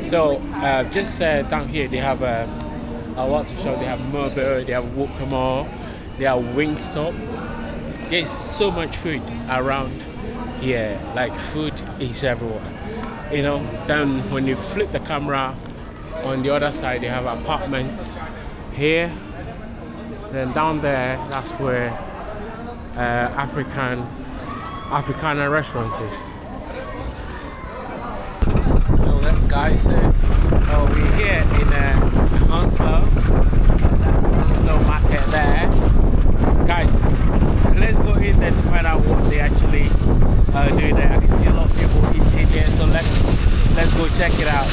So just down here they have a lot to show. They have mobile, they have Wokamo, they have Wingstop. There's so much food around here. Like food is everywhere. You know. Then when you flip the camera, on the other side they have apartments here. Then down there, that's where Africana Restaurant is. So that guy said, oh, we're here in Hounslow Market there. Guys, let's go in there to find out what they actually do there. I can see a lot of people eating here, so let's go check it out.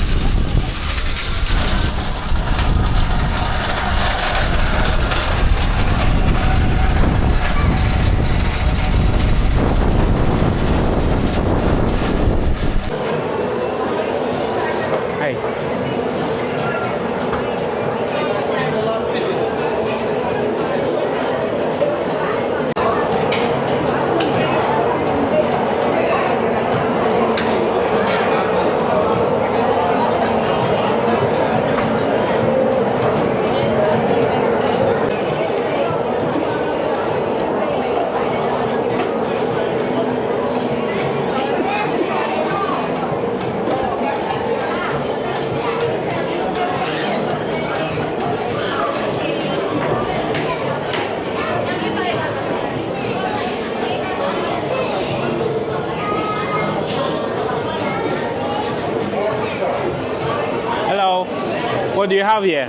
What do you have here?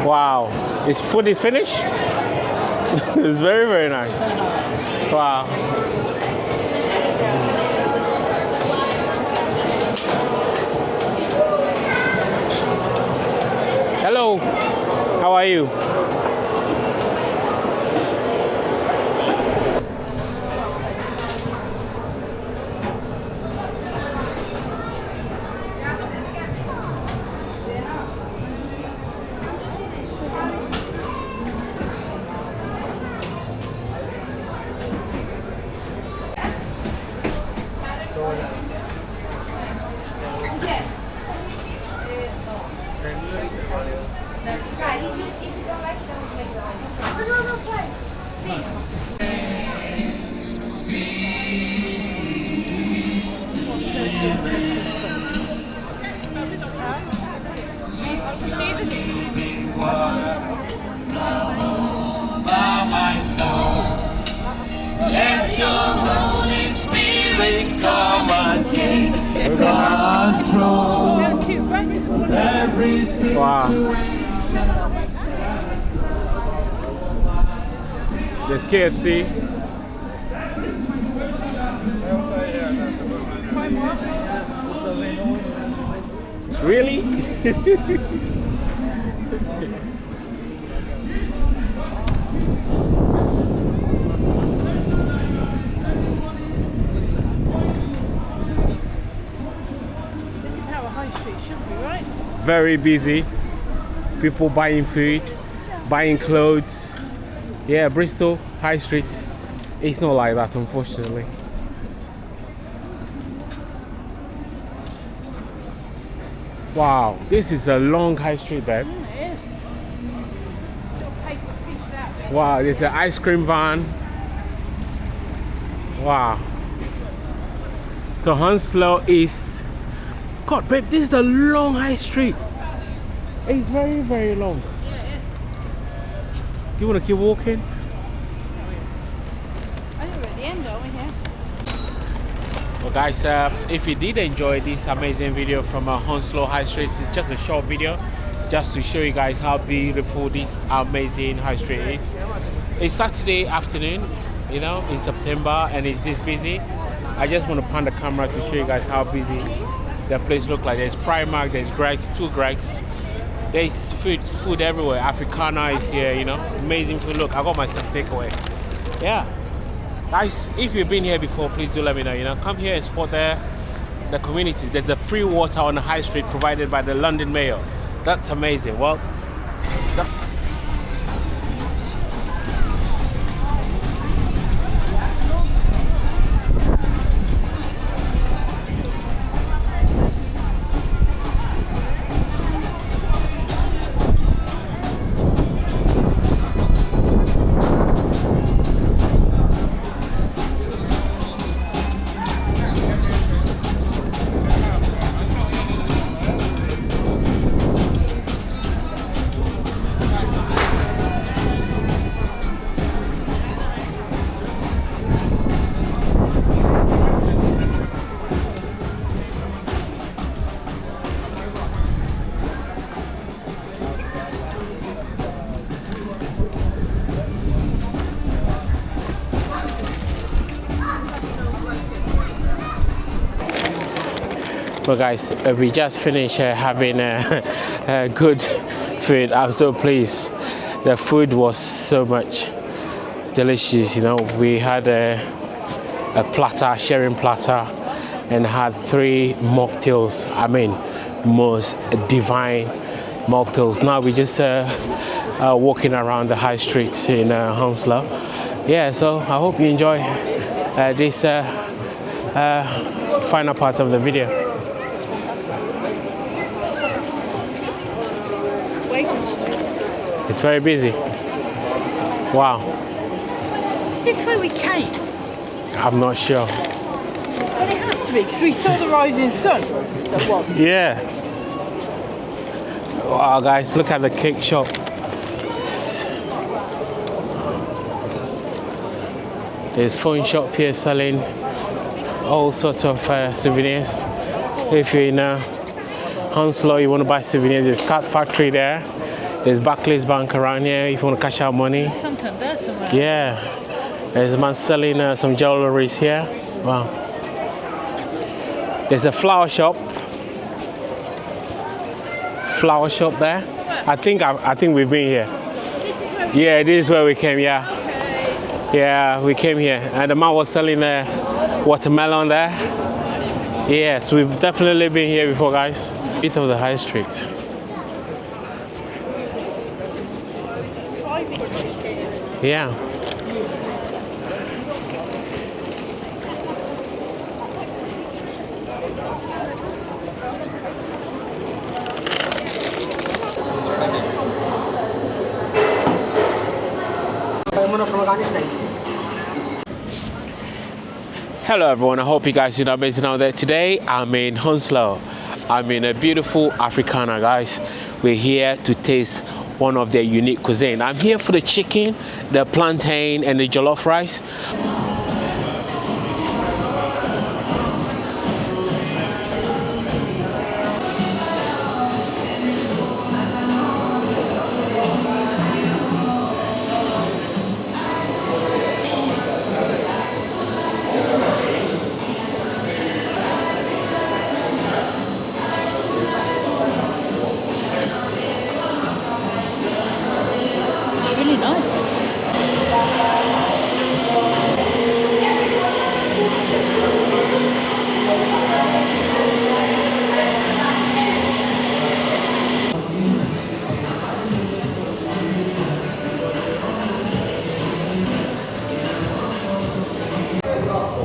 Wow, this food is finished? It's very, very nice. Wow. Hello, how are you? Let your Holy Spirit come and take control. Every situation. Wow. There's KFC. Really? Very busy. People buying food, buying clothes. Yeah, Bristol High Street. It's not like that, unfortunately. Wow, this is a long high street, babe. It is. Wow, there's an ice cream van. Wow. So Hounslow East. God, babe, this is the long high street. It's very, very long. Yeah, it is. Do you want to keep walking? I think we're at the end, aren't we, here? Well, guys, if you did enjoy this amazing video from Hounslow High Street, it's just a short video just to show you guys how beautiful this amazing high street is. It's Saturday afternoon, you know, in September, and it's this busy. I just want to pan the camera to show you guys how busy the place looks like. There's Primark, there's Greg's, two Greg's. There's food everywhere. Africana is here, you know, amazing food. Look, I got myself takeaway. Yeah. Guys, if you've been here before, please do let me know. You know, come here and support the communities. There's a free water on the high street provided by the London Mayor. That's amazing. Well, Well, guys, we just finished having good food. I'm so pleased. The food was so much delicious. You know, we had a platter, sharing platter, and had 3 mocktails. I mean, most divine mocktails. Now we just walking around the high street in Hounslow. Yeah, so I hope you enjoy this final part of the video. It's very busy. Wow. Is this where we came? I'm not sure. Well, it has to be, because we saw the rising sun. That was. Yeah. Wow, guys, look at the cake shop. There's phone shop here selling all sorts of souvenirs. If you're in Hounslow, you want to buy souvenirs, there's Cat Factory there. There's Barclays Bank around here if you want to cash out money. There's something there somewhere. Yeah. There's a man selling some jewelries here. Wow. There's a flower shop. Flower shop there. I think we've been here. Yeah, this is where we came. Yeah. Okay. Yeah, we came here, and the man was selling watermelon there. Yes, we've definitely been here before, guys. Bit of the high street. Yeah. Hello everyone, I hope you guys are amazing out there. Today I'm in Hounslow. I'm in a beautiful Africana, guys. We're here to taste one of their unique cuisine. I'm here for the chicken, the plantain, and the jollof rice. Really nice.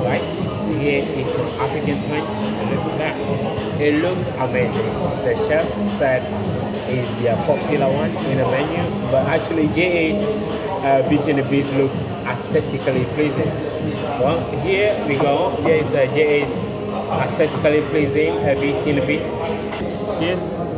Guys, here is some African punch. Look at that. It looks amazing. The chef said it's their popular one in the menu, but actually JA's Beauty and the Beast look aesthetically pleasing. Well, here we go. Here is JA's aesthetically pleasing Beauty and the Beast. Cheers.